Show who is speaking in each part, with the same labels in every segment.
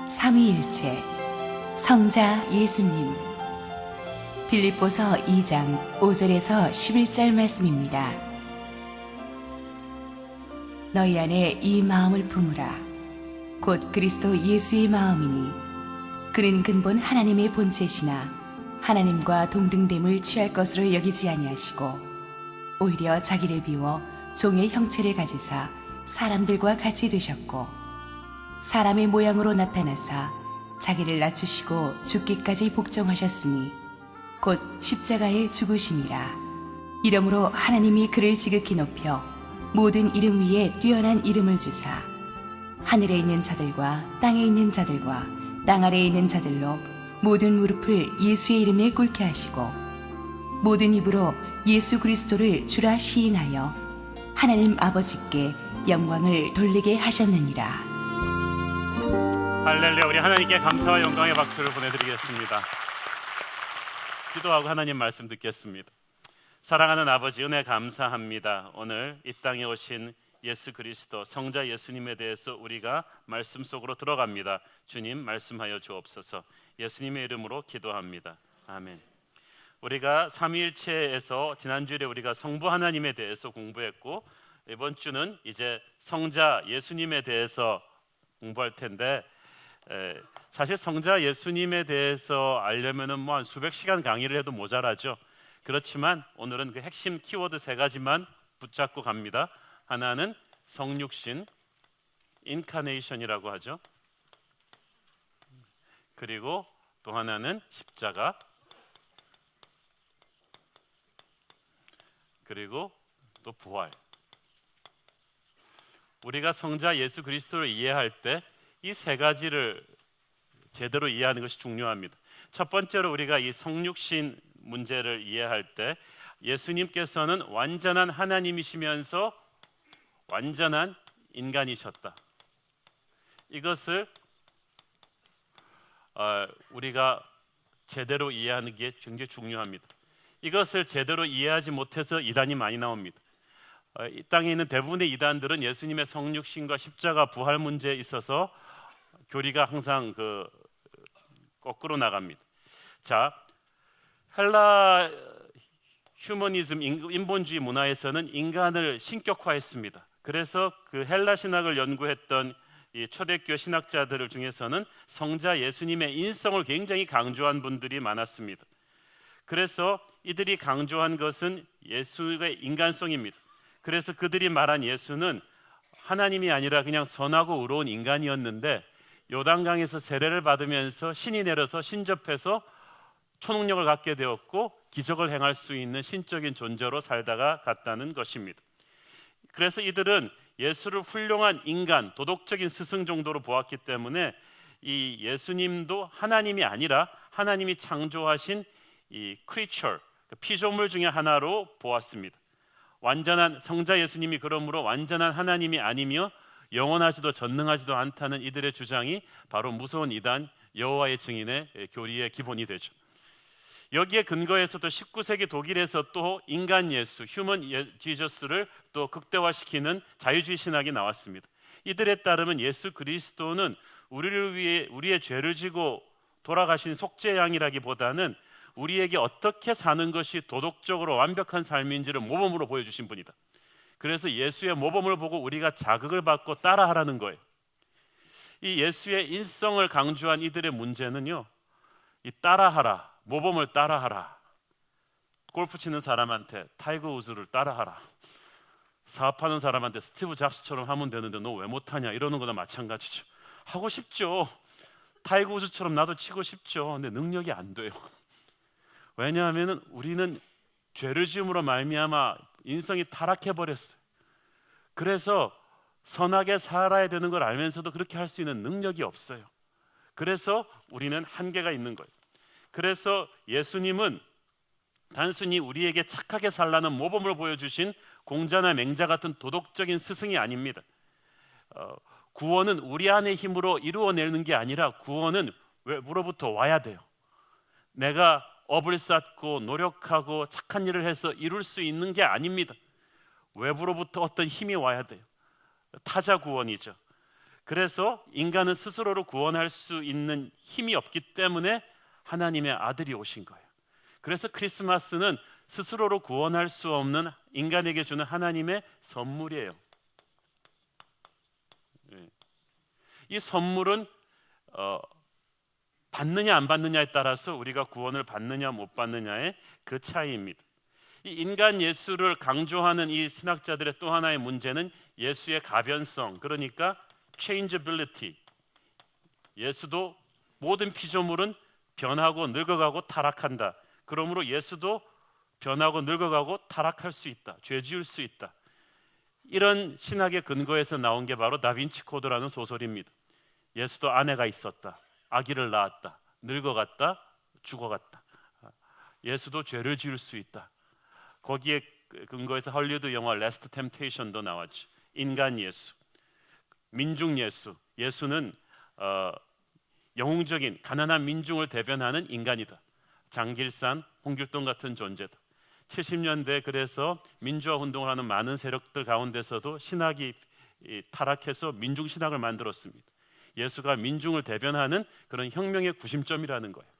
Speaker 1: 삼위일체 성자 예수님. 빌립보서 2장 5절에서 11절 말씀입니다. 너희 안에 이 마음을 품으라. 곧 그리스도 예수의 마음이니 그는 근본 하나님의 본체시나 하나님과 동등됨을 취할 것으로 여기지 아니하시고 오히려 자기를 비워 종의 형체를 가지사 사람들과 같이 되셨고 사람의 모양으로 나타나사 자기를 낮추시고 죽기까지 복종하셨으니 곧 십자가에 죽으심이라. 이러므로 하나님이 그를 지극히 높여 모든 이름 위에 뛰어난 이름을 주사 하늘에 있는 자들과 땅에 있는 자들과 땅 아래에 있는 자들로 모든 무릎을 예수의 이름에 꿇게 하시고 모든 입으로 예수 그리스도를 주라 시인하여 하나님 아버지께 영광을 돌리게 하셨느니라.
Speaker 2: 할렐루야. 우리 하나님께 감사와 영광의 박수를 보내드리겠습니다. 기도하고 하나님 말씀 듣겠습니다. 사랑하는 아버지, 은혜 감사합니다. 오늘 이 땅에 오신 예수 그리스도 성자 예수님에 대해서 우리가 말씀 속으로 들어갑니다. 주님 말씀하여 주옵소서. 예수님의 이름으로 기도합니다. 아멘. 우리가 삼위일체에서 지난주에 우리가 성부 하나님에 대해서 공부했고 이번 주는 이제 성자 예수님에 대해서 공부할 텐데 사실 성자 예수님에 대해서 알려면은 뭐 한 수백 시간 강의를 해도 모자라죠. 그렇지만 오늘은 그 핵심 키워드 세 가지만 붙잡고 갑니다. 하나는 성육신, 인카네이션이라고 하죠. 그리고 또 하나는 십자가, 그리고 또 부활. 우리가 성자 예수 그리스도를 이해할 때 이 세 가지를 제대로 이해하는 것이 중요합니다. 첫 번째로 우리가 이 성육신 문제를 이해할 때 예수님께서는 완전한 하나님이시면서 완전한 인간이셨다. 이것을 우리가 제대로 이해하는 게 굉장히 중요합니다. 이것을 제대로 이해하지 못해서 이단이 많이 나옵니다. 이 땅에 있는 대부분의 이단들은 예수님의 성육신과 십자가 부활 문제에 있어서 교리가 항상 거꾸로 나갑니다. 자, 헬라 휴머니즘 인본주의 문화에서는 인간을 신격화했습니다. 그래서 그 헬라 신학을 연구했던 이 초대교 신학자들 중에서는 성자 예수님의 인성을 굉장히 강조한 분들이 많았습니다. 그래서 이들이 강조한 것은 예수의 인간성입니다. 그래서 그들이 말한 예수는 하나님이 아니라 그냥 선하고 의로운 인간이었는데 요단강에서 세례를 받으면서 신이 내려서 신접해서 초능력을 갖게 되었고 기적을 행할 수 있는 신적인 존재로 살다가 갔다는 것입니다. 그래서 이들은 예수를 훌륭한 인간, 도덕적인 스승 정도로 보았기 때문에 이 예수님도 하나님이 아니라 하나님이 창조하신 이 크리처, 피조물 중에 하나로 보았습니다. 완전한 성자 예수님이 그러므로 완전한 하나님이 아니며 영원하지도 전능하지도 않다는 이들의 주장이 바로 무서운 이단 여호와의 증인의 교리의 기본이 되죠. 여기에 근거해서도 19세기 독일에서 또 인간 예수, 휴먼 지저스를 또 극대화시키는 자유주의 신학이 나왔습니다. 이들에 따르면 예수 그리스도는 우리를 위해 우리의 죄를 지고 돌아가신 속죄양이라기보다는 우리에게 어떻게 사는 것이 도덕적으로 완벽한 삶인지를 모범으로 보여주신 분이다. 그래서 예수의 모범을 보고 우리가 자극을 받고 따라하라는 거예요. 이 예수의 인성을 강조한 이들의 문제는요, 이 따라하라, 모범을 따라하라. 골프 치는 사람한테 타이거 우즈를 따라하라. 사업하는 사람한테 스티브 잡스처럼 하면 되는데 너 왜 못하냐 이러는 거나 마찬가지죠. 하고 싶죠. 타이거 우즈처럼 나도 치고 싶죠. 근데 능력이 안 돼요. 왜냐하면 우리는 죄를 지음으로 말미암아 인성이 타락해 버렸어요. 그래서 선하게 살아야 되는 걸 알면서도 그렇게 할 수 있는 능력이 없어요. 그래서 우리는 한계가 있는 거예요. 그래서 예수님은 단순히 우리에게 착하게 살라는 모범을 보여주신 공자나 맹자 같은 도덕적인 스승이 아닙니다. 구원은 우리 안의 힘으로 이루어내는 게 아니라 구원은 외부로부터 와야 돼요. 내가 업을 쌓고 노력하고 착한 일을 해서 이룰 수 있는 게 아닙니다. 외부로부터 어떤 힘이 와야 돼요. 타자 구원이죠. 그래서 인간은 스스로로 구원할 수 있는 힘이 없기 때문에 하나님의 아들이 오신 거예요. 그래서 크리스마스는 스스로로 구원할 수 없는 인간에게 주는 하나님의 선물이에요. 이 선물은 받느냐 안 받느냐에 따라서 우리가 구원을 받느냐 못 받느냐의 그 차이입니다. 이 인간 예수를 강조하는 이 신학자들의 또 하나의 문제는 예수의 가변성, 그러니까 changeability. 예수도 모든 피조물은 변하고 늙어가고 타락한다. 그러므로 예수도 변하고 늙어가고 타락할 수 있다. 죄 지을 수 있다. 이런 신학의 근거에서 나온 게 바로 다빈치 코드라는 소설입니다. 예수도 아내가 있었다. 아기를 낳았다. 늙어갔다. 죽어갔다. 예수도 죄를 지을 수 있다. 거기에 근거해서 헐리우드 영화 레스트 템테이션도 나왔죠. 인간 예수, 민중 예수. 예수는 영웅적인 가난한 민중을 대변하는 인간이다. 장길산, 홍길동 같은 존재다. 70년대 그래서 민주화 운동을 하는 많은 세력들 가운데서도 신학이 타락해서 민중 신학을 만들었습니다. 예수가 민중을 대변하는 그런 혁명의 구심점이라는 거예요.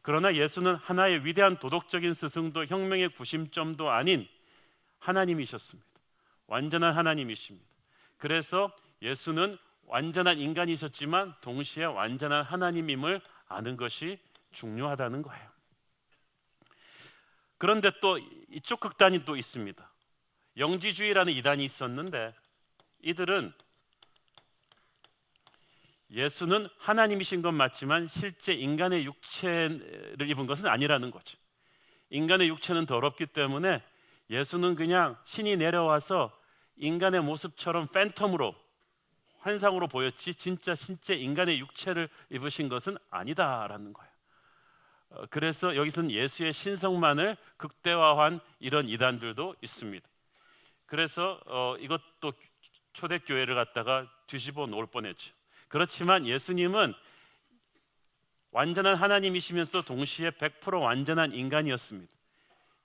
Speaker 2: 그러나 예수는 하나의 위대한 도덕적인 스승도 혁명의 구심점도 아닌 하나님이셨습니다. 완전한 하나님이십니다. 그래서 예수는 완전한 인간이셨지만 동시에 완전한 하나님임을 아는 것이 중요하다는 거예요. 그런데 또 이쪽 극단이 또 있습니다. 영지주의라는 이단이 있었는데 이들은 예수는 하나님이신 건 맞지만 실제 인간의 육체를 입은 것은 아니라는 거죠. 인간의 육체는 더럽기 때문에 예수는 그냥 신이 내려와서 인간의 모습처럼 팬텀으로 환상으로 보였지 진짜 인간의 육체를 입으신 것은 아니다라는 거예요. 그래서 여기서는 예수의 신성만을 극대화한 이런 이단들도 있습니다. 그래서 이것도 초대교회를 갖다가 뒤집어 놓을 뻔했죠. 그렇지만 예수님은 완전한 하나님이시면서 동시에 100% 완전한 인간이었습니다.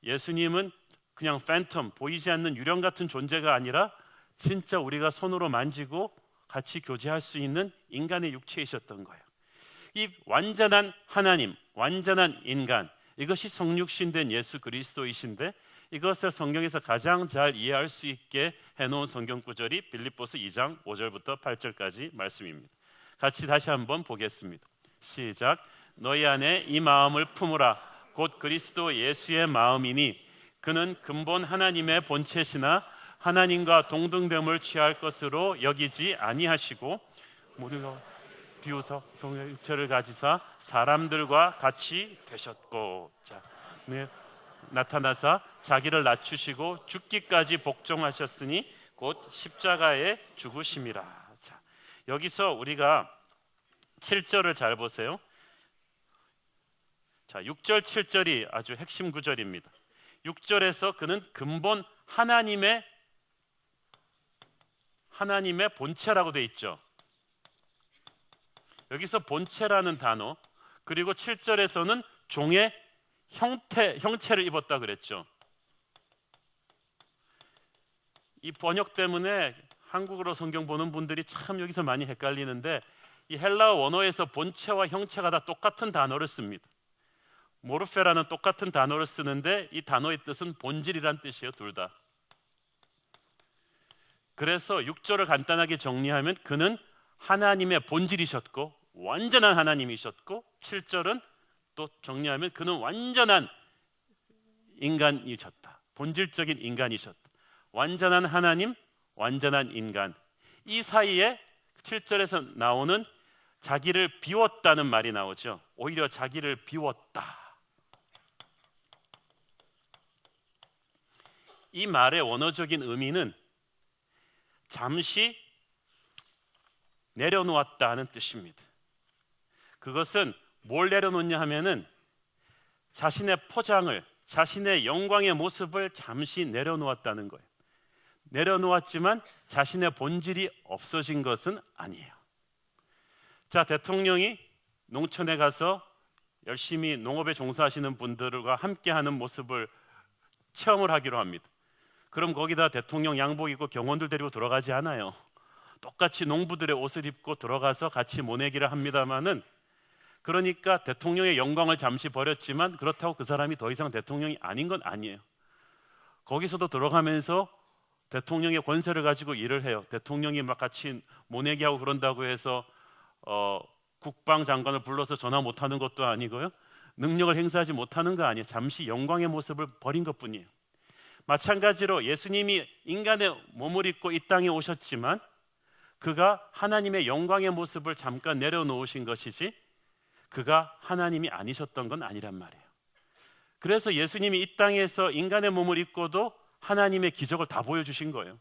Speaker 2: 예수님은 그냥 팬텀, 보이지 않는 유령 같은 존재가 아니라 진짜 우리가 손으로 만지고 같이 교제할 수 있는 인간의 육체이셨던 거예요. 이 완전한 하나님, 완전한 인간, 이것이 성육신된 예수 그리스도이신데 이것을 성경에서 가장 잘 이해할 수 있게 해놓은 성경 구절이 빌립보서 2장 5절부터 8절까지 말씀입니다. 같이 다시 한번 보겠습니다. 시작. 너희 안에 이 마음을 품으라. 곧 그리스도 예수의 마음이니 그는 근본 하나님의 본체시나 하나님과 동등됨을 취할 것으로 여기지 아니하시고 모두가 비우사 성의 육체를 가지사 사람들과 같이 되셨고, 자, 나타나사 자기를 낮추시고 죽기까지 복종하셨으니 곧 십자가에 죽으심이라. 자, 여기서 우리가 7절을 잘 보세요. 자, 6절 7절이 아주 핵심 구절입니다. 6절에서 그는 근본 하나님의 본체라고 돼 있죠. 여기서 본체라는 단어, 그리고 7절에서는 종의 형체를 입었다 그랬죠. 이 번역 때문에 한국어로 성경 보는 분들이 참 여기서 많이 헷갈리는데 이 헬라어 원어에서 본체와 형체가 다 똑같은 단어를 씁니다. 모르페라는 똑같은 단어를 쓰는데 이 단어의 뜻은 본질이란 뜻이에요. 둘 다. 그래서 6절을 간단하게 정리하면 그는 하나님의 본질이셨고 완전한 하나님이셨고, 7절은 또 정리하면 그는 완전한 인간이셨다. 본질적인 인간이셨다. 완전한 하나님, 완전한 인간. 이 사이에 7절에서 나오는 자기를 비웠다는 말이 나오죠. 오히려 자기를 비웠다. 이 말의 원어적인 의미는 잠시 내려놓았다 하는 뜻입니다. 그것은 뭘 내려놓냐 하면은 자신의 포장을, 자신의 영광의 모습을 잠시 내려놓았다는 거예요. 내려놓았지만 자신의 본질이 없어진 것은 아니에요. 자, 대통령이 농촌에 가서 열심히 농업에 종사하시는 분들과 함께하는 모습을 체험을 하기로 합니다. 그럼 거기다 대통령 양복 입고 경호원들 데리고 들어가지 않아요. 똑같이 농부들의 옷을 입고 들어가서 같이 모내기를 합니다마는, 그러니까 대통령의 영광을 잠시 버렸지만 그렇다고 그 사람이 더 이상 대통령이 아닌 건 아니에요. 거기서도 들어가면서 대통령의 권세를 가지고 일을 해요. 대통령이 막 같이 모내기하고 그런다고 해서 국방장관을 불러서 전화 못하는 것도 아니고요, 능력을 행사하지 못하는 거 아니에요. 잠시 영광의 모습을 버린 것뿐이에요. 마찬가지로 예수님이 인간의 몸을 입고 이 땅에 오셨지만 그가 하나님의 영광의 모습을 잠깐 내려놓으신 것이지 그가 하나님이 아니셨던 건 아니란 말이에요. 그래서 예수님이 이 땅에서 인간의 몸을 입고도 하나님의 기적을 다 보여주신 거예요.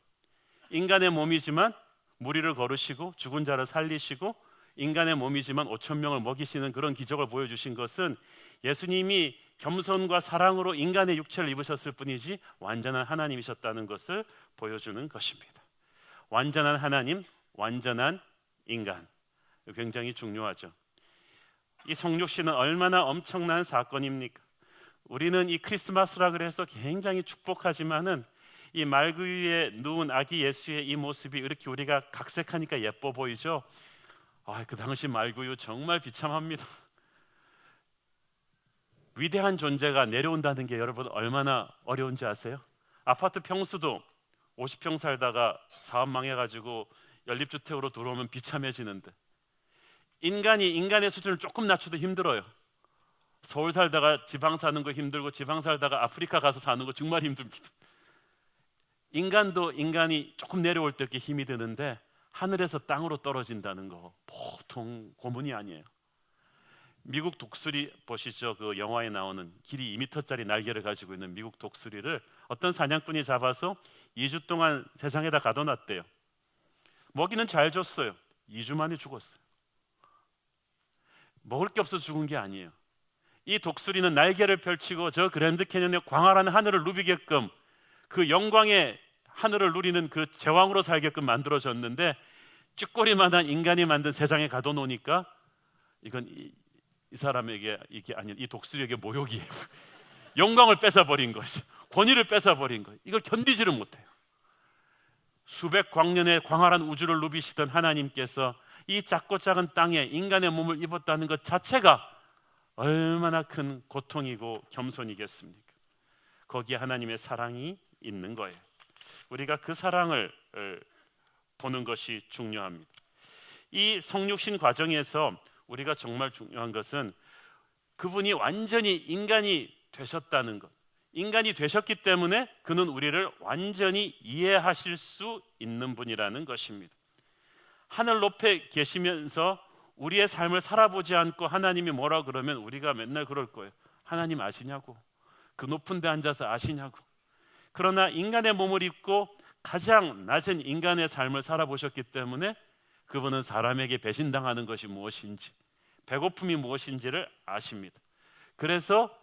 Speaker 2: 인간의 몸이지만 무리를 거르시고 죽은 자를 살리시고 인간의 몸이지만 5천 명을 먹이시는 그런 기적을 보여주신 것은 예수님이 겸손과 사랑으로 인간의 육체를 입으셨을 뿐이지 완전한 하나님이셨다는 것을 보여주는 것입니다. 완전한 하나님, 완전한 인간, 굉장히 중요하죠. 이 성육신은 얼마나 엄청난 사건입니까? 우리는 이 크리스마스라 그래서 굉장히 축복하지만은 이 말구유에 누운 아기 예수의 이 모습이 이렇게 우리가 각색하니까 예뻐 보이죠? 그 당시 말구유 정말 비참합니다. 위대한 존재가 내려온다는 게 여러분 얼마나 어려운지 아세요? 아파트 평수도 50평 살다가 사업 망해가지고 연립주택으로 들어오면 비참해지는데, 인간이 인간의 수준을 조금 낮춰도 힘들어요. 서울 살다가 지방 사는 거 힘들고 지방 살다가 아프리카 가서 사는 거 정말 힘듭니다. 인간도 인간이 조금 내려올 때 이렇게 힘이 드는데 하늘에서 땅으로 떨어진다는 거 보통 고문이 아니에요. 미국 독수리 보시죠? 그 영화에 나오는 길이 2m짜리 날개를 가지고 있는 미국 독수리를 어떤 사냥꾼이 잡아서 2주 동안 세상에다 가둬놨대요. 먹이는 잘 줬어요. 2주 만에 죽었어요. 먹을 게 없어서 죽은 게 아니에요. 이 독수리는 날개를 펼치고 저 그랜드 캐년의 광활한 하늘을 누비게끔, 그 영광의 하늘을 누리는 그 제왕으로 살게끔 만들어졌는데, 쥐꼬리만한 인간이 만든 세상에 가둬놓으니까 이건 이 사람에게, 이게 아니, 이 독수리에게 모욕이에요. 영광을 뺏어버린 것이, 권위를 뺏어버린 것, 이걸 견디지를 못해요. 수백 광년의 광활한 우주를 누비시던 하나님께서 이 작고 작은 땅에 인간의 몸을 입었다는 것 자체가 얼마나 큰 고통이고 겸손이겠습니까? 거기에 하나님의 사랑이 있는 거예요. 우리가 그 사랑을 보는 것이 중요합니다. 이 성육신 과정에서 우리가 정말 중요한 것은 그분이 완전히 인간이 되셨다는 것. 인간이 되셨기 때문에 그는 우리를 완전히 이해하실 수 있는 분이라는 것입니다. 하늘 높에 계시면서 우리의 삶을 살아보지 않고 하나님이 뭐라 그러면 우리가 맨날 그럴 거예요. 하나님 아시냐고, 그 높은 데 앉아서 아시냐고. 그러나 인간의 몸을 입고 가장 낮은 인간의 삶을 살아보셨기 때문에 그분은 사람에게 배신당하는 것이 무엇인지, 배고픔이 무엇인지를 아십니다. 그래서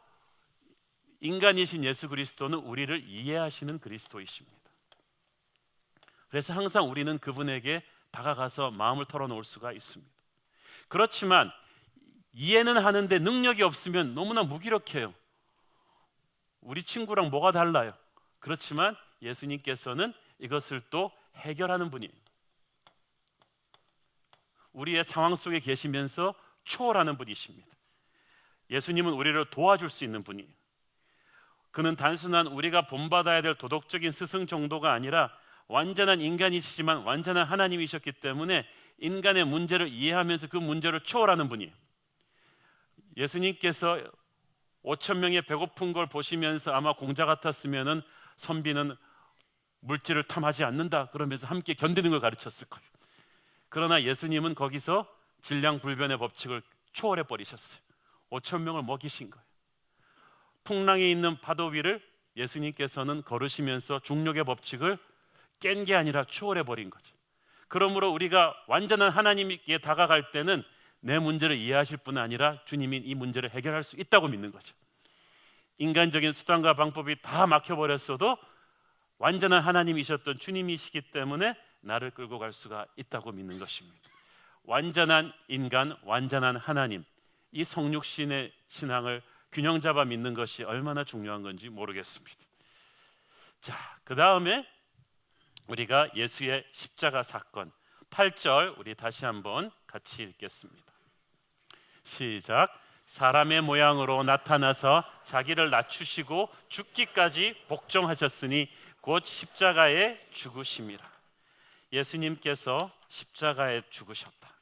Speaker 2: 인간이신 예수 그리스도는 우리를 이해하시는 그리스도이십니다. 그래서 항상 우리는 그분에게 다가가서 마음을 털어놓을 수가 있습니다. 그렇지만 이해는 하는데 능력이 없으면 너무나 무기력해요. 우리 친구랑 뭐가 달라요? 그렇지만 예수님께서는 이것을 또 해결하는 분이에요. 우리의 상황 속에 계시면서 초월하는 분이십니다. 예수님은 우리를 도와줄 수 있는 분이에요. 그는 단순한 우리가 본받아야 될 도덕적인 스승 정도가 아니라 완전한 인간이시지만 완전한 하나님이셨기 때문에 인간의 문제를 이해하면서 그 문제를 초월하는 분이에요. 예수님께서 5천 명의 배고픈 걸 보시면서 아마 공자 같았으면은 선비는 물질을 탐하지 않는다 그러면서 함께 견디는 걸 가르쳤을 거예요. 그러나 예수님은 거기서 질량불변의 법칙을 초월해 버리셨어요. 5천 명을 먹이신 거예요. 풍랑이 있는 파도 위를 예수님께서는 걸으시면서 중력의 법칙을 깬 게 아니라 초월해 버린 거죠. 그러므로 우리가 완전한 하나님께 다가갈 때는 내 문제를 이해하실 뿐 아니라 주님이 이 문제를 해결할 수 있다고 믿는 거죠. 인간적인 수단과 방법이 다 막혀버렸어도 완전한 하나님이셨던 주님이시기 때문에 나를 끌고 갈 수가 있다고 믿는 것입니다. 완전한 인간, 완전한 하나님, 이 성육신의 신앙을 균형 잡아 믿는 것이 얼마나 중요한 건지 모르겠습니다. 자, 그 다음에 우리가 예수의 십자가 사건, 8절 우리 다시 한번 같이 읽겠습니다. 시작. 사람의 모양으로 나타나서 자기를 낮추시고 죽기까지 복종하셨으니 곧 십자가에 죽으심이라. 예수님께서 십자가에 죽으셨다.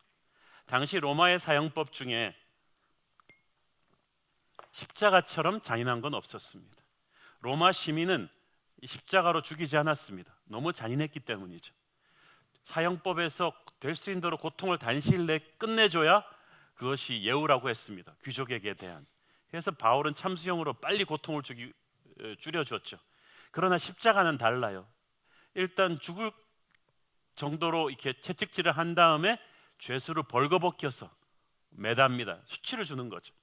Speaker 2: 당시 로마의 사형법 중에 십자가처럼 잔인한 건 없었습니다. 로마 시민은 십자가로 죽이지 않았습니다. 너무 잔인했기 때문이죠. 사형법에서 될 수 있는 대로 고통을 단시일 내에 끝내줘야 그것이 예우라고 했습니다. 귀족에게 대한. 그래서 바울은 참수형으로 빨리 고통을 줄여줬죠. 그러나 십자가는 달라요. 일단 죽을 정도로 이렇게 채찍질을 한 다음에 죄수를 벌거벗겨서 매답니다. 수치를 주는 거죠.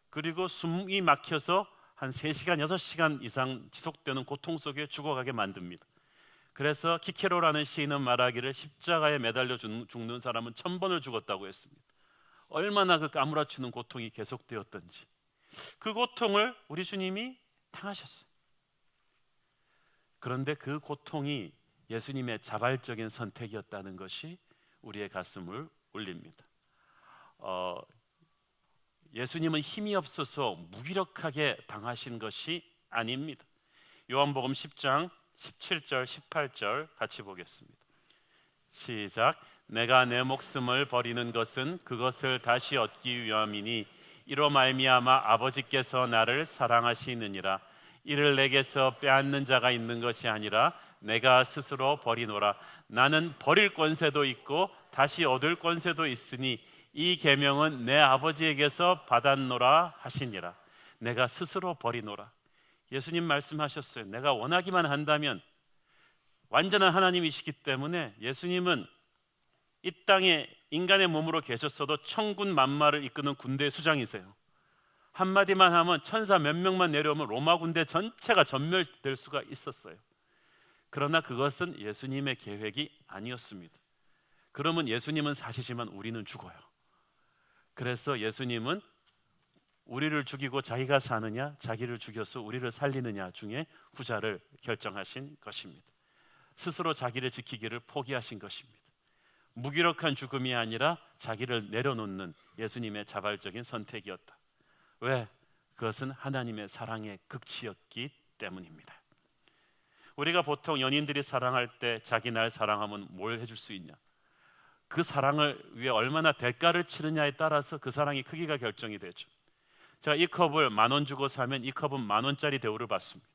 Speaker 2: 그리고 숨이 막혀서 한 3시간, 6시간 이상 지속되는 고통 속에 죽어가게 만듭니다. 그래서 키케로라는 시인은 말하기를 십자가에 매달려 죽는 사람은 1000번을 죽었다고 했습니다. 얼마나 그 까무라치는 고통이 계속되었던지. 그 고통을 우리 주님이 당하셨어요. 그런데 그 고통이 예수님의 자발적인 선택이었다는 것이 우리의 가슴을 울립니다. 예수님은 힘이 없어서 무기력하게 당하신 것이 아닙니다. 요한복음 10장 17절 18절 같이 보겠습니다. 시작. 내가 내 목숨을 버리는 것은 그것을 다시 얻기 위함이니 이로 말미암아 아버지께서 나를 사랑하시느니라. 이를 내게서 빼앗는 자가 있는 것이 아니라 내가 스스로 버리노라. 나는 버릴 권세도 있고 다시 얻을 권세도 있으니 이 계명은 내 아버지에게서 받았노라 하시니라. 내가 스스로 버리노라. 예수님 말씀하셨어요. 내가 원하기만 한다면, 완전한 하나님이시기 때문에 예수님은 이 땅에 인간의 몸으로 계셨어도 천군 만마를 이끄는 군대의 수장이세요. 한마디만 하면 천사 몇 명만 내려오면 로마 군대 전체가 전멸될 수가 있었어요. 그러나 그것은 예수님의 계획이 아니었습니다. 그러면 예수님은 사시지만 우리는 죽어요. 그래서 예수님은 우리를 죽이고 자기가 사느냐, 자기를 죽여서 우리를 살리느냐 중에 후자를 결정하신 것입니다. 스스로 자기를 지키기를 포기하신 것입니다. 무기력한 죽음이 아니라 자기를 내려놓는 예수님의 자발적인 선택이었다. 왜? 그것은 하나님의 사랑의 극치였기 때문입니다. 우리가 보통 연인들이 사랑할 때 자기 날 사랑하면 뭘 해줄 수 있냐? 그 사랑을 위해 얼마나 대가를 치르냐에 따라서 그 사랑의 크기가 결정이 되죠. 자, 이 컵을 10,000원 주고 사면 이 컵은 10,000원짜리 대우를 받습니다.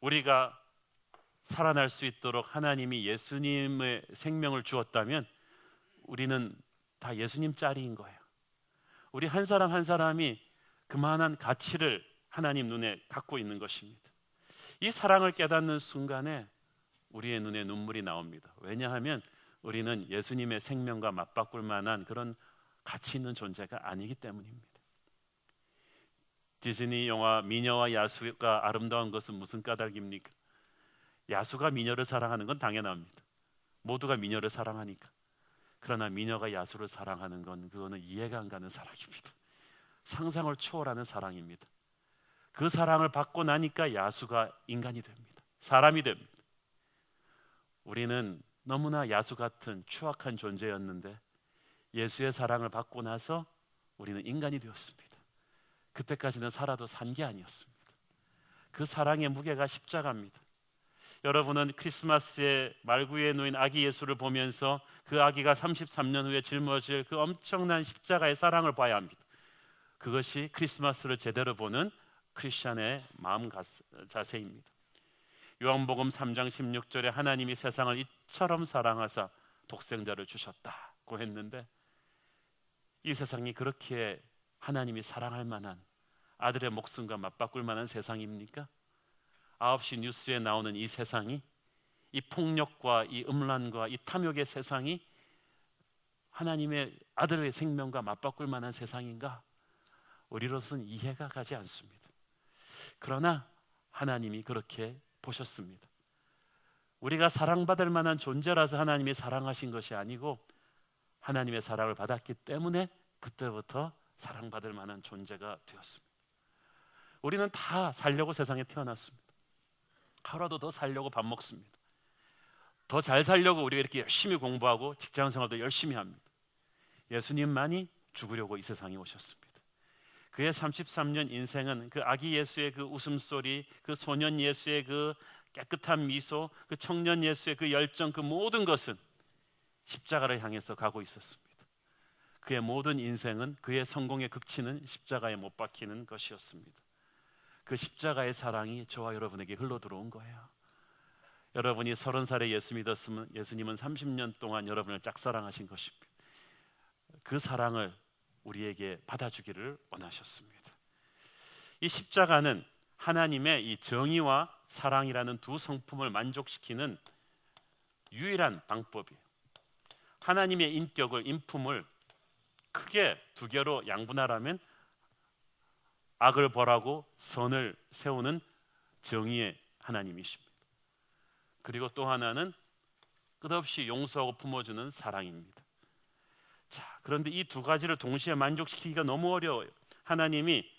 Speaker 2: 우리가 살아날 수 있도록 하나님이 예수님의 생명을 주었다면 우리는 다 예수님 짤인 거예요. 우리 한 사람 한 사람이 그만한 가치를 하나님 눈에 갖고 있는 것입니다. 이 사랑을 깨닫는 순간에 우리의 눈에 눈물이 나옵니다. 왜냐하면 우리는 예수님의 생명과 맞바꿀 만한 그런 가치 있는 존재가 아니기 때문입니다. 디즈니 영화 미녀와 야수가 아름다운 것은 무슨 까닭입니까? 야수가 미녀를 사랑하는 건 당연합니다. 모두가 미녀를 사랑하니까. 그러나 미녀가 야수를 사랑하는 건 그거는 이해가 안 가는 사랑입니다. 상상을 초월하는 사랑입니다. 그 사랑을 받고 나니까 야수가 인간이 됩니다. 사람이 됩니다. 우리는 너무나 야수 같은 추악한 존재였는데 예수의 사랑을 받고 나서 우리는 인간이 되었습니다. 그때까지는 살아도 산 게 아니었습니다. 그 사랑의 무게가 십자가입니다. 여러분은 크리스마스에 말구에 놓인 아기 예수를 보면서 그 아기가 33년 후에 짊어질 그 엄청난 십자가의 사랑을 봐야 합니다. 그것이 크리스마스를 제대로 보는 크리스찬의 마음 자세입니다. 요한복음 3장 16절에 하나님이 세상을 이처럼 사랑하사 독생자를 주셨다고 했는데, 이 세상이 그렇게 하나님이 사랑할 만한, 아들의 목숨과 맞바꿀 만한 세상입니까? 9시 뉴스에 나오는 이 세상이, 이 폭력과 이 음란과 이 탐욕의 세상이 하나님의 아들의 생명과 맞바꿀 만한 세상인가? 우리로서는 이해가 가지 않습니다. 그러나 하나님이 그렇게 보셨습니다. 우리가 사랑받을 만한 존재라서 하나님이 사랑하신 것이 아니고 하나님의 사랑을 받았기 때문에 그때부터 사랑받을 만한 존재가 되었습니다. 우리는 다 살려고 세상에 태어났습니다. 하루라도 더 살려고 밥 먹습니다. 더 잘 살려고 우리가 이렇게 열심히 공부하고 직장 생활도 열심히 합니다. 예수님만이 죽으려고 이 세상에 오셨습니다. 그의 33년 인생은 그 아기 예수의 그 웃음소리, 그 소년 예수의 그 깨끗한 미소, 그 청년 예수의 그 열정, 그 모든 것은 십자가를 향해서 가고 있었습니다. 그의 모든 인생은, 그의 성공의 극치는 십자가에 못 박히는 것이었습니다. 그 십자가의 사랑이 저와 여러분에게 흘러 들어온 거예요. 여러분이 30살에 예수 믿었으면 예수님은 30년 동안 여러분을 짝사랑하신 것입니다. 그 사랑을 우리에게 받아주기를 원하셨습니다. 이 십자가는 하나님의 이 정의와 사랑이라는 두 성품을 만족시키는 유일한 방법이에요. 하나님의 인격을, 인품을 크게 두 개로 양분하라면 악을 벌하고 선을 세우는 정의의 하나님이십니다. 그리고 또 하나는 끝없이 용서하고 품어주는 사랑입니다. 자, 그런데 이 두 가지를 동시에 만족시키기가 너무 어려워요. 하나님이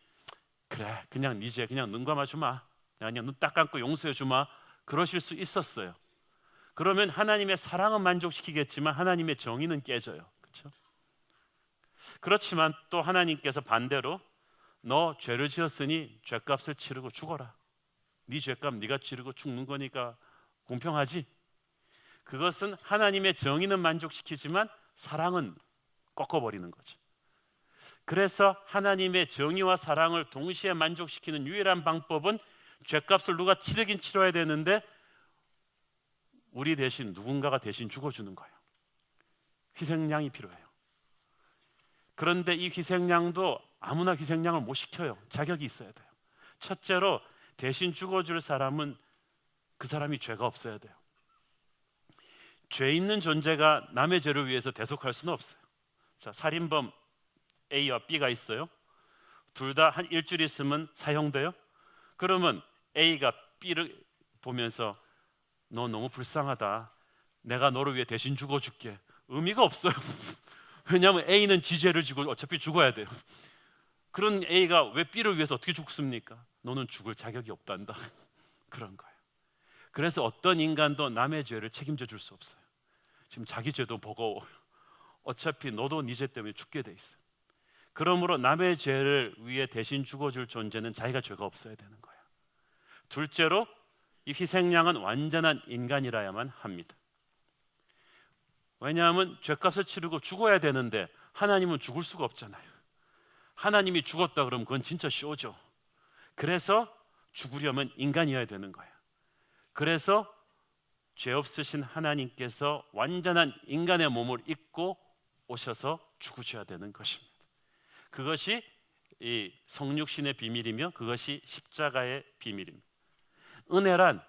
Speaker 2: 그래, 그냥 네 죄 그냥 눈 감아주마, 내가 그냥 눈 딱 감고 용서해주마, 그러실 수 있었어요. 그러면 하나님의 사랑은 만족시키겠지만 하나님의 정의는 깨져요. 그렇죠? 그렇지만 또 하나님께서 반대로 너 죄를 지었으니 죄값을 치르고 죽어라, 네 죄값 네가 치르고 죽는 거니까 공평하지? 그것은 하나님의 정의는 만족시키지만 사랑은 꺾어버리는 거죠. 그래서 하나님의 정의와 사랑을 동시에 만족시키는 유일한 방법은 죄값을 누가 치르긴 치러야 되는데 우리 대신 누군가가 대신 죽어주는 거예요. 희생양이 필요해요. 그런데 이 희생양도 아무나 희생양을 못 시켜요. 자격이 있어야 돼요. 첫째로 대신 죽어줄 사람은 그 사람이 죄가 없어야 돼요. 죄 있는 존재가 남의 죄를 위해서 대속할 수는 없어요. 자, 살인범 A와 B가 있어요. 둘 다 한 일주일 있으면 사형돼요. 그러면 A가 B를 보면서 너 너무 불쌍하다, 내가 너를 위해 대신 죽어줄게, 의미가 없어요. 왜냐하면 A는 지 죄를 지고 어차피 죽어야 돼요. 그런 A가 왜 B를 위해서 어떻게 죽습니까? 너는 죽을 자격이 없단다. 그런 거예요. 그래서 어떤 인간도 남의 죄를 책임져 줄 수 없어요. 지금 자기 죄도 버거워요. 어차피 너도 네 죄 때문에 죽게 돼 있어요. 그러므로 남의 죄를 위해 대신 죽어줄 존재는 자기가 죄가 없어야 되는 거예요. 둘째로 이 희생양은 완전한 인간이라야만 합니다. 왜냐하면 죄값을 치르고 죽어야 되는데 하나님은 죽을 수가 없잖아요. 하나님이 죽었다 그러면 그건 진짜 쇼죠. 그래서 죽으려면 인간이어야 되는 거예요. 그래서 죄 없으신 하나님께서 완전한 인간의 몸을 입고 오셔서 죽으셔야 되는 것입니다. 그것이 이 성육신의 비밀이며 그것이 십자가의 비밀입니다. 은혜란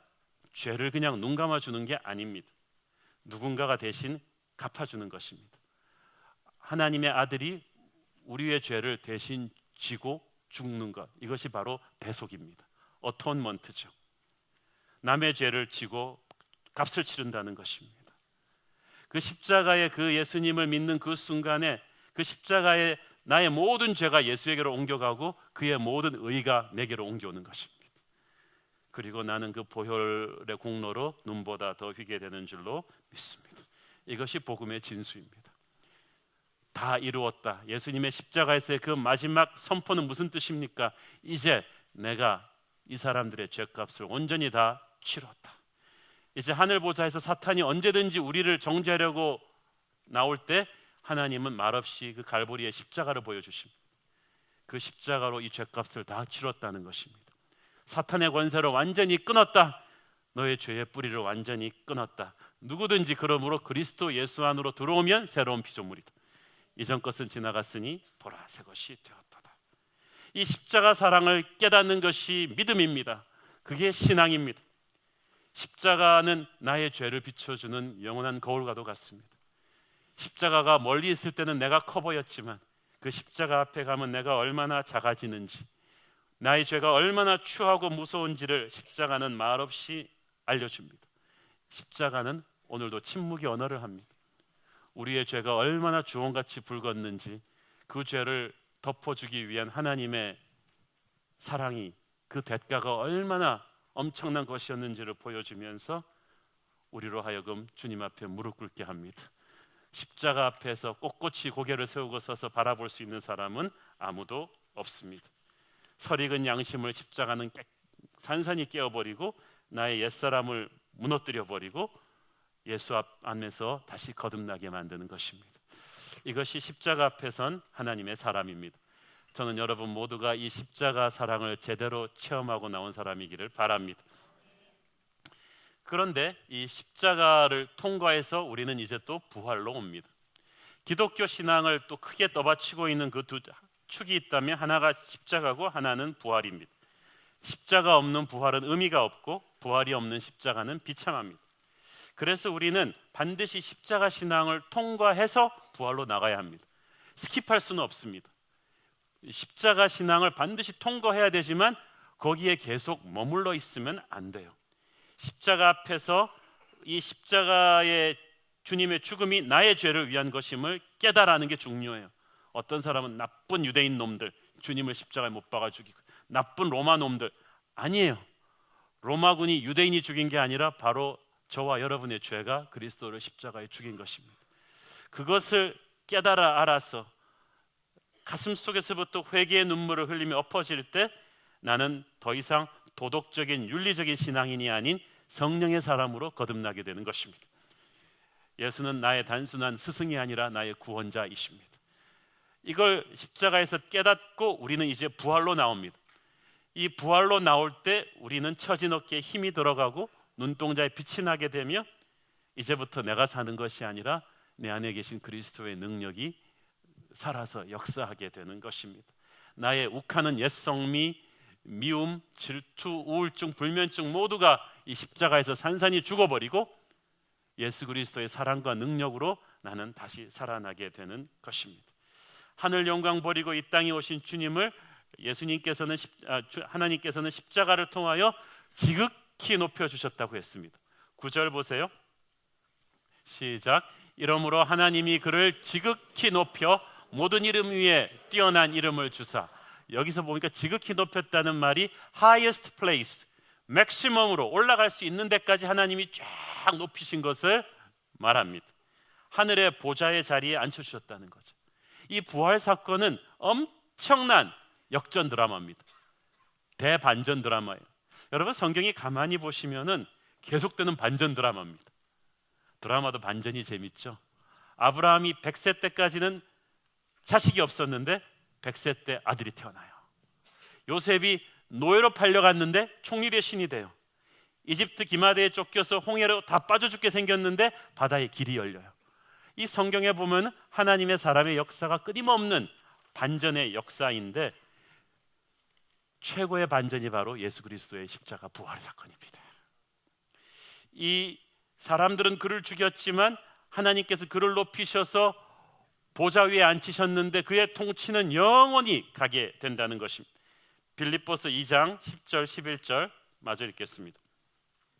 Speaker 2: 죄를 그냥 눈 감아주는 게 아닙니다. 누군가가 대신 갚아주는 것입니다. 하나님의 아들이 우리의 죄를 대신 지고 죽는 것, 이것이 바로 대속입니다. 어톤먼트죠. 남의 죄를 지고 값을 치른다는 것입니다. 그 십자가의 그 예수님을 믿는 그 순간에 그 십자가의 나의 모든 죄가 예수에게로 옮겨가고 그의 모든 의가 내게로 옮겨오는 것입니다. 그리고 나는 그 보혈의 공로로 눈보다 더 휘게 되는 줄로 믿습니다. 이것이 복음의 진수입니다. 다 이루었다. 예수님의 십자가에서의 그 마지막 선포는 무슨 뜻입니까? 이제 내가 이 사람들의 죄값을 온전히 다 치렀다. 이제 하늘 보좌에서 사탄이 언제든지 우리를 정죄하려고 나올 때 하나님은 말없이 그 갈보리의 십자가를 보여주십니다. 그 십자가로 이 죄값을 다 치렀다는 것입니다. 사탄의 권세를 완전히 끊었다. 너의 죄의 뿌리를 완전히 끊었다. 누구든지 그러므로 그리스도 예수 안으로 들어오면 새로운 피조물이다. 이전 것은 지나갔으니 보라 새 것이 되었도다. 이 십자가 사랑을 깨닫는 것이 믿음입니다. 그게 신앙입니다. 십자가는 나의 죄를 비춰주는 영원한 거울과도 같습니다. 십자가가 멀리 있을 때는 내가 커 보였지만 그 십자가 앞에 가면 내가 얼마나 작아지는지, 나의 죄가 얼마나 추하고 무서운지를 십자가는 말없이 알려줍니다. 십자가는 오늘도 침묵의 언어를 합니다. 우리의 죄가 얼마나 주홍같이 붉었는지, 그 죄를 덮어주기 위한 하나님의 사랑이, 그 대가가 얼마나 엄청난 것이었는지를 보여주면서 우리로 하여금 주님 앞에 무릎 꿇게 합니다. 십자가 앞에서 꼿꼿이 고개를 세우고 서서 바라볼 수 있는 사람은 아무도 없습니다. 설익은 양심을 십자가는 산산히 깨어버리고 나의 옛사람을 무너뜨려버리고 예수 안에서 다시 거듭나게 만드는 것입니다. 이것이 십자가 앞에 선 하나님의 사람입니다. 저는 여러분 모두가 이 십자가 사랑을 제대로 체험하고 나온 사람이기를 바랍니다. 그런데 이 십자가를 통과해서 우리는 이제 또 부활로 옵니다. 기독교 신앙을 또 크게 떠받치고 있는 그 두 축이 있다면 하나가 십자가고 하나는 부활입니다. 십자가 없는 부활은 의미가 없고 부활이 없는 십자가는 비참합니다. 그래서 우리는 반드시 십자가 신앙을 통과해서 부활로 나가야 합니다. 스킵할 수는 없습니다. 십자가 신앙을 반드시 통과해야 되지만 거기에 계속 머물러 있으면 안 돼요. 십자가 앞에서 이 십자가의 주님의 죽음이 나의 죄를 위한 것임을 깨달아는 게 중요해요. 어떤 사람은 나쁜 유대인 놈들 주님을 십자가에 못 박아 죽이고 나쁜 로마 놈들 아니에요. 로마군이 유대인이 죽인 게 아니라 바로 저와 여러분의 죄가 그리스도를 십자가에 죽인 것입니다. 그것을 깨달아 알아서 가슴 속에서부터 회개의 눈물을 흘리며 엎어질 때 나는 더 이상 도덕적인 윤리적인 신앙인이 아닌 성령의 사람으로 거듭나게 되는 것입니다. 예수는 나의 단순한 스승이 아니라 나의 구원자이십니다. 이걸 십자가에서 깨닫고 우리는 이제 부활로 나옵니다. 이 부활로 나올 때 우리는 처진 어깨에 힘이 들어가고 눈동자에 빛이 나게 되며 이제부터 내가 사는 것이 아니라 내 안에 계신 그리스도의 능력이 살아서 역사하게 되는 것입니다. 나의 욱하는 옛성미, 미움, 질투, 우울증, 불면증 모두가 이 십자가에서 산산이 죽어버리고 예수 그리스도의 사랑과 능력으로 나는 다시 살아나게 되는 것입니다. 하늘 영광 버리고 이 땅에 오신 주님을 하나님께서는 십자가를 통하여 지극히 높여주셨다고 했습니다. 9절 보세요. 시작. 이러므로 하나님이 그를 지극히 높여 모든 이름 위에 뛰어난 이름을 주사. 여기서 보니까 지극히 높였다는 말이 highest place, 맥시멈으로 올라갈 수 있는 데까지 하나님이 쫙 높이신 것을 말합니다. 하늘의 보좌의 자리에 앉혀주셨다는 거죠. 이 부활 사건은 엄청난 역전 드라마입니다. 대반전 드라마예요. 여러분 성경이 가만히 보시면은 계속되는 반전 드라마입니다. 드라마도 반전이 재밌죠. 아브라함이 100세 때까지는 자식이 없었는데 100세 때 아들이 태어나요. 요셉이 노예로 팔려갔는데 총리의 신이 돼요. 이집트 기마대에 쫓겨서 홍해로 다 빠져 죽게 생겼는데 바다에 길이 열려요. 이 성경에 보면 하나님의 사람의 역사가 끊임없는 반전의 역사인데 최고의 반전이 바로 예수 그리스도의 십자가 부활의 사건입니다. 이 사람들은 그를 죽였지만 하나님께서 그를 높이셔서 보좌 위에 앉히셨는데 그의 통치는 영원히 가게 된다는 것입니다. 빌립보서 2장 10절 11절 마저 읽겠습니다.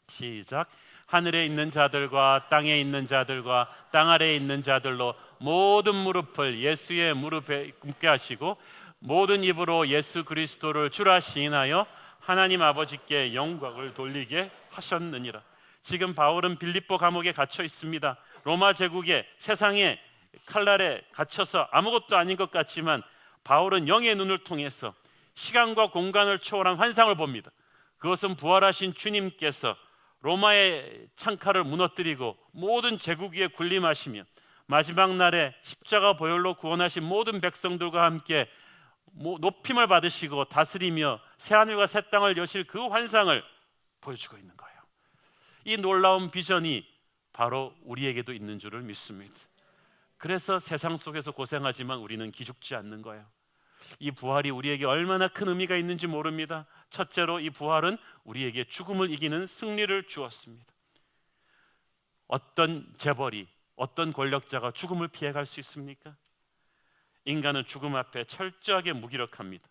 Speaker 2: 시작. 하늘에 있는 자들과 땅에 있는 자들과 땅 아래에 있는 자들로 모든 무릎을 예수의 무릎에 꿇게 하시고 모든 입으로 예수 그리스도를 주라 시인하여 하나님 아버지께 영광을 돌리게 하셨느니라. 지금 바울은 빌립보 감옥에 갇혀 있습니다. 로마 제국의 세상의 칼날에 갇혀서 아무것도 아닌 것 같지만 바울은 영의 눈을 통해서 시간과 공간을 초월한 환상을 봅니다. 그것은 부활하신 주님께서 로마의 창칼을 무너뜨리고 모든 제국 위에 군림하시며 마지막 날에 십자가 보혈로 구원하신 모든 백성들과 함께 높임을 받으시고 다스리며 새하늘과 새 땅을 여실 그 환상을 보여주고 있는 거예요. 이 놀라운 비전이 바로 우리에게도 있는 줄을 믿습니다. 그래서 세상 속에서 고생하지만 우리는 기죽지 않는 거예요. 이 부활이 우리에게 얼마나 큰 의미가 있는지 모릅니다. 첫째로 이 부활은 우리에게 죽음을 이기는 승리를 주었습니다. 어떤 재벌이, 어떤 권력자가 죽음을 피해갈 수 있습니까? 인간은 죽음 앞에 철저하게 무기력합니다.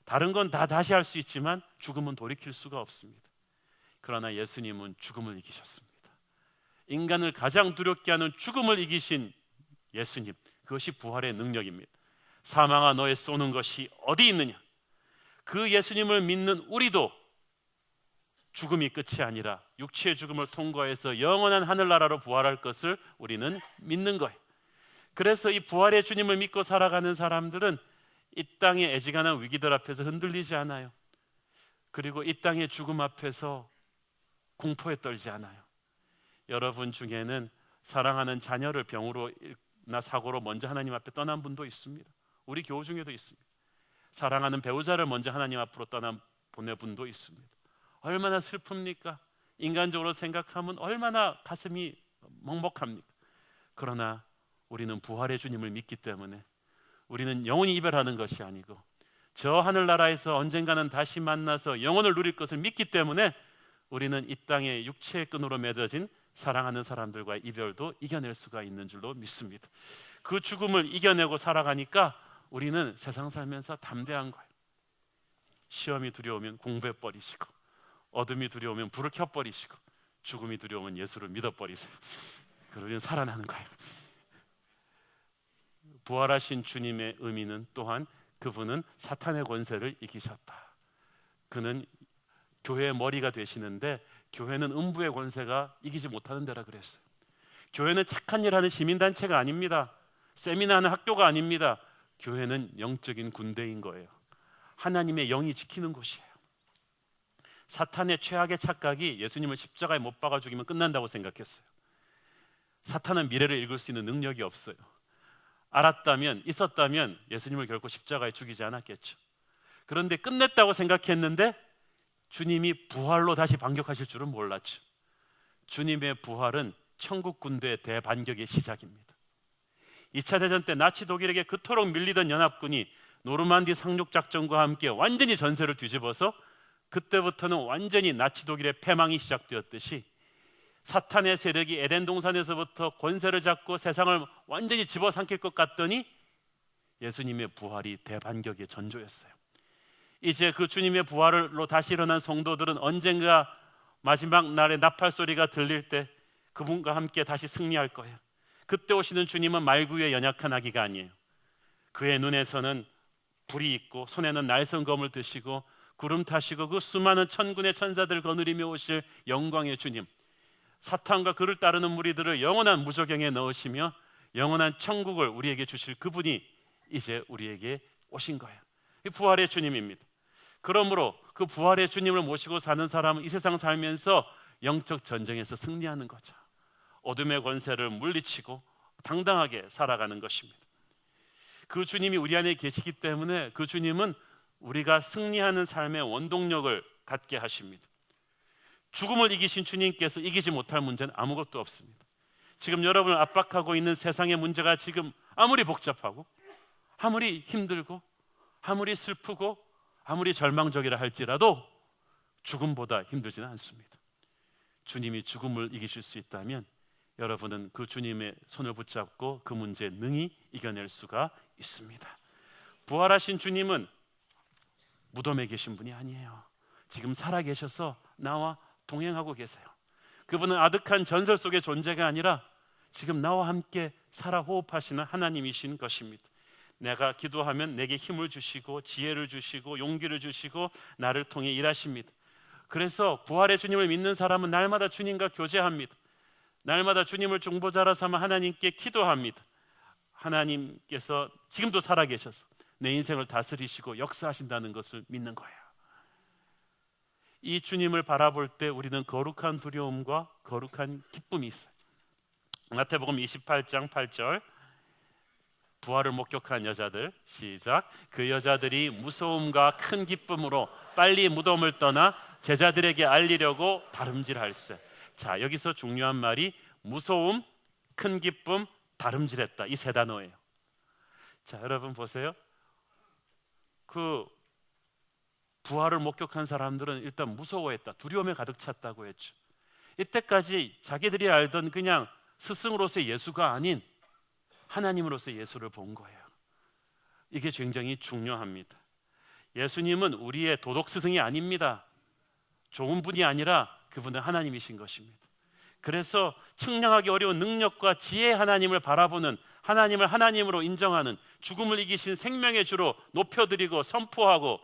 Speaker 2: 다른 건 다 다시 할 수 있지만 죽음은 돌이킬 수가 없습니다. 그러나 예수님은 죽음을 이기셨습니다. 인간을 가장 두렵게 하는 죽음을 이기신 예수님, 그것이 부활의 능력입니다. 사망아 너의 쏘는 것이 어디 있느냐? 그 예수님을 믿는 우리도 죽음이 끝이 아니라 육체의 죽음을 통과해서 영원한 하늘나라로 부활할 것을 우리는 믿는 거예요. 그래서 이 부활의 주님을 믿고 살아가는 사람들은 이 땅의 애지간한 위기들 앞에서 흔들리지 않아요. 그리고 이 땅의 죽음 앞에서 공포에 떨지 않아요. 여러분 중에는 사랑하는 자녀를 병으로나 사고로 먼저 하나님 앞에 떠난 분도 있습니다. 우리 교우 중에도 있습니다. 사랑하는 배우자를 먼저 하나님 앞으로 보낸 분도 있습니다. 얼마나 슬픕니까? 인간적으로 생각하면 얼마나 가슴이 먹먹합니까? 그러나 우리는 부활의 주님을 믿기 때문에 우리는 영원히 이별하는 것이 아니고 저 하늘나라에서 언젠가는 다시 만나서 영원을 누릴 것을 믿기 때문에 우리는 이 땅의 육체의 끈으로 맺어진 사랑하는 사람들과의 이별도 이겨낼 수가 있는 줄로 믿습니다. 그 죽음을 이겨내고 살아가니까 우리는 세상 살면서 담대한 거예요. 시험이 두려우면 공부해버리시고, 어둠이 두려우면 불을 켜버리시고, 죽음이 두려우면 예수를 믿어버리세요. 그러면 살아나는 거예요. 부활하신 주님의 의미는 또한 그분은 사탄의 권세를 이기셨다. 그는 교회의 머리가 되시는데 교회는 음부의 권세가 이기지 못하는 데라 그랬어요. 교회는 착한 일 하는 시민단체가 아닙니다. 세미나하는 학교가 아닙니다. 교회는 영적인 군대인 거예요. 하나님의 영이 지키는 곳이에요. 사탄의 최악의 착각이 예수님을 십자가에 못 박아 죽이면 끝난다고 생각했어요. 사탄은 미래를 읽을 수 있는 능력이 없어요. 알았다면, 있었다면 예수님을 결코 십자가에 죽이지 않았겠죠. 그런데 끝냈다고 생각했는데 주님이 부활로 다시 반격하실 줄은 몰랐죠. 주님의 부활은 천국 군대의 대반격의 시작입니다. 2차 대전 때 나치 독일에게 그토록 밀리던 연합군이 노르만디 상륙작전과 함께 완전히 전세를 뒤집어서 그때부터는 완전히 나치 독일의 패망이 시작되었듯이 사탄의 세력이 에덴 동산에서부터 권세를 잡고 세상을 완전히 집어삼킬 것 같더니 예수님의 부활이 대반격의 전조였어요. 이제 그 주님의 부활로 다시 일어난 성도들은 언젠가 마지막 날에 나팔 소리가 들릴 때 그분과 함께 다시 승리할 거예요. 그때 오시는 주님은 말구의 연약한 아기가 아니에요. 그의 눈에서는 불이 있고 손에는 날성검을 드시고 구름 타시고 그 수많은 천군의 천사들 거느리며 오실 영광의 주님, 사탄과 그를 따르는 무리들을 영원한 무저경에 넣으시며 영원한 천국을 우리에게 주실 그분이 이제 우리에게 오신 거예요. 이 부활의 주님입니다. 그러므로 그 부활의 주님을 모시고 사는 사람은 이 세상 살면서 영적 전쟁에서 승리하는 거죠. 어둠의 권세를 물리치고 당당하게 살아가는 것입니다. 그 주님이 우리 안에 계시기 때문에 그 주님은 우리가 승리하는 삶의 원동력을 갖게 하십니다. 죽음을 이기신 주님께서 이기지 못할 문제는 아무것도 없습니다. 지금 여러분을 압박하고 있는 세상의 문제가 지금 아무리 복잡하고 아무리 힘들고 아무리 슬프고 아무리 절망적이라 할지라도 죽음보다 힘들지는 않습니다. 주님이 죽음을 이기실 수 있다면 여러분은 그 주님의 손을 붙잡고 그 문제 능히 이겨낼 수가 있습니다. 부활하신 주님은 무덤에 계신 분이 아니에요. 지금 살아계셔서 나와 동행하고 계세요. 그분은 아득한 전설 속의 존재가 아니라 지금 나와 함께 살아 호흡하시는 하나님이신 것입니다. 내가 기도하면 내게 힘을 주시고 지혜를 주시고 용기를 주시고 나를 통해 일하십니다. 그래서 부활의 주님을 믿는 사람은 날마다 주님과 교제합니다. 날마다 주님을 중보자라 삼아 하나님께 기도합니다. 하나님께서 지금도 살아계셔서 내 인생을 다스리시고 역사하신다는 것을 믿는 거예요. 이 주님을 바라볼 때 우리는 거룩한 두려움과 거룩한 기쁨이 있어요. 마태복음 28장 8절, 부활을 목격한 여자들, 시작. 그 여자들이 무서움과 큰 기쁨으로 빨리 무덤을 떠나 제자들에게 알리려고 다름질할세. 자, 여기서 중요한 말이 무서움, 큰 기쁨, 다름질했다, 이 세 단어예요. 자, 여러분 보세요. 그 부활을 목격한 사람들은 일단 무서워했다, 두려움에 가득 찼다고 했죠. 이때까지 자기들이 알던 그냥 스승으로서의 예수가 아닌 하나님으로서의 예수를 본 거예요. 이게 굉장히 중요합니다. 예수님은 우리의 도덕 스승이 아닙니다. 좋은 분이 아니라 그분은 하나님이신 것입니다. 그래서 측량하기 어려운 능력과 지혜의 하나님을 바라보는, 하나님을 하나님으로 인정하는, 죽음을 이기신 생명의 주로 높여드리고 선포하고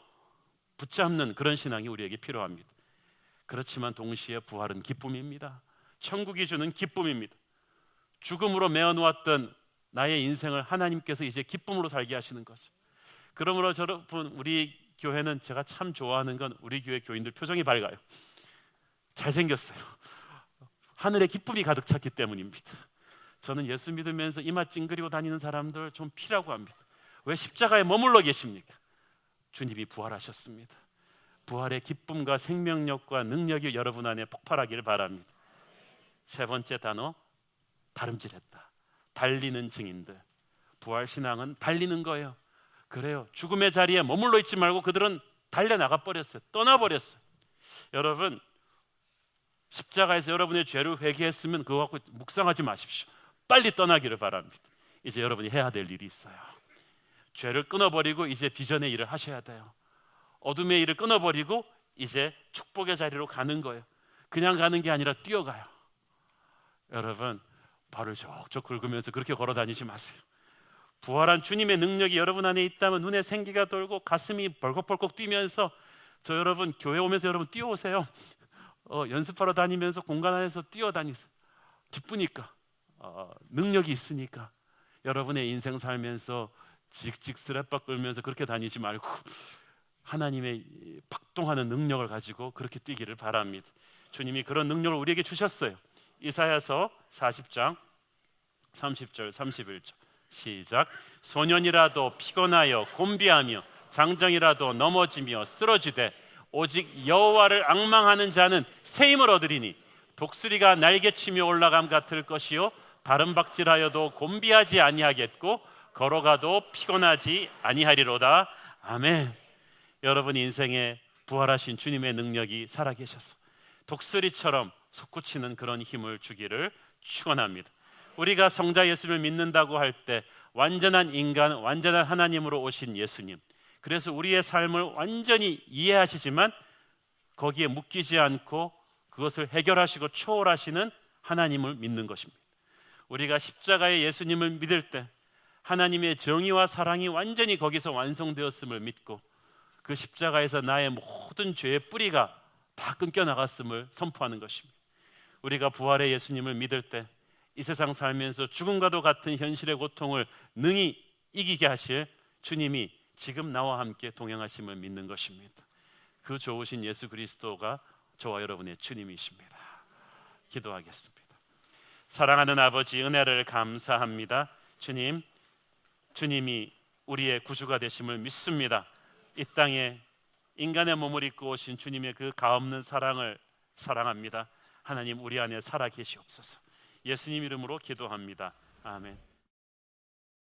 Speaker 2: 붙잡는 그런 신앙이 우리에게 필요합니다. 그렇지만 동시에 부활은 기쁨입니다. 천국이 주는 기쁨입니다. 죽음으로 메어놓았던 나의 인생을 하나님께서 이제 기쁨으로 살게 하시는 거죠. 그러므로 여러분, 우리 교회는 제가 참 좋아하는 건 우리 교회 교인들 표정이 밝아요. 잘생겼어요. 하늘에 기쁨이 가득 찼기 때문입니다. 저는 예수 믿으면서 이마 찡그리고 다니는 사람들 좀 피라고 합니다. 왜 십자가에 머물러 계십니까? 주님이 부활하셨습니다. 부활의 기쁨과 생명력과 능력이 여러분 안에 폭발하기를 바랍니다. 세 번째 단어, 다름질했다. 달리는 증인들. 부활신앙은 달리는 거예요. 그래요. 죽음의 자리에 머물러 있지 말고 그들은 달려나가 버렸어요. 떠나버렸어요. 여러분, 십자가에서 여러분의 죄를 회개했으면 그거 갖고 묵상하지 마십시오. 빨리 떠나기를 바랍니다. 이제 여러분이 해야 될 일이 있어요. 죄를 끊어버리고 이제 비전의 일을 하셔야 돼요. 어둠의 일을 끊어버리고 이제 축복의 자리로 가는 거예요. 그냥 가는 게 아니라 뛰어가요. 여러분, 발을 족족 긁으면서 그렇게 걸어 다니지 마세요. 부활한 주님의 능력이 여러분 안에 있다면 눈에 생기가 돌고 가슴이 벌컥벌컥 뛰면서, 저 여러분 교회 오면서 여러분 뛰어오세요. 연습하러 다니면서 공간 안에서 뛰어다니세요. 기쁘니까, 능력이 있으니까. 여러분의 인생 살면서 직직 스랩박 끌면서 그렇게 다니지 말고 하나님의 박동하는 능력을 가지고 그렇게 뛰기를 바랍니다. 주님이 그런 능력을 우리에게 주셨어요. 이사야서 40장 30절 31절 시작. 소년이라도 피곤하여 곤비하며 장정이라도 넘어지며 쓰러지되 오직 여호와를 앙망하는 자는 새 힘을 얻으리니 독수리가 날개치며 올라감 같을 것이요 다른 박질하여도 곤비하지 아니하겠고 걸어가도 피곤하지 아니하리로다. 아멘. 여러분 인생에 부활하신 주님의 능력이 살아계셔서 독수리처럼 솟구치는 그런 힘을 주기를 축원합니다. 우리가 성자 예수를 믿는다고 할 때 완전한 인간, 완전한 하나님으로 오신 예수님, 그래서 우리의 삶을 완전히 이해하시지만 거기에 묶이지 않고 그것을 해결하시고 초월하시는 하나님을 믿는 것입니다. 우리가 십자가의 예수님을 믿을 때 하나님의 정의와 사랑이 완전히 거기서 완성되었음을 믿고 그 십자가에서 나의 모든 죄의 뿌리가 다 끊겨 나갔음을 선포하는 것입니다. 우리가 부활의 예수님을 믿을 때 이 세상 살면서 죽음과도 같은 현실의 고통을 능히 이기게 하실 주님이 지금 나와 함께 동행하심을 믿는 것입니다. 그 좋으신 예수 그리스도가 저와 여러분의 주님이십니다. 기도하겠습니다. 사랑하는 아버지, 은혜를 감사합니다. 주님, 주님이 우리의 구주가 되심을 믿습니다. 이 땅에 인간의 몸을 입고 오신 주님의 그 가없는 사랑을 사랑합니다. 하나님, 우리 안에 살아 계시옵소서. 예수님 이름으로 기도합니다. 아멘.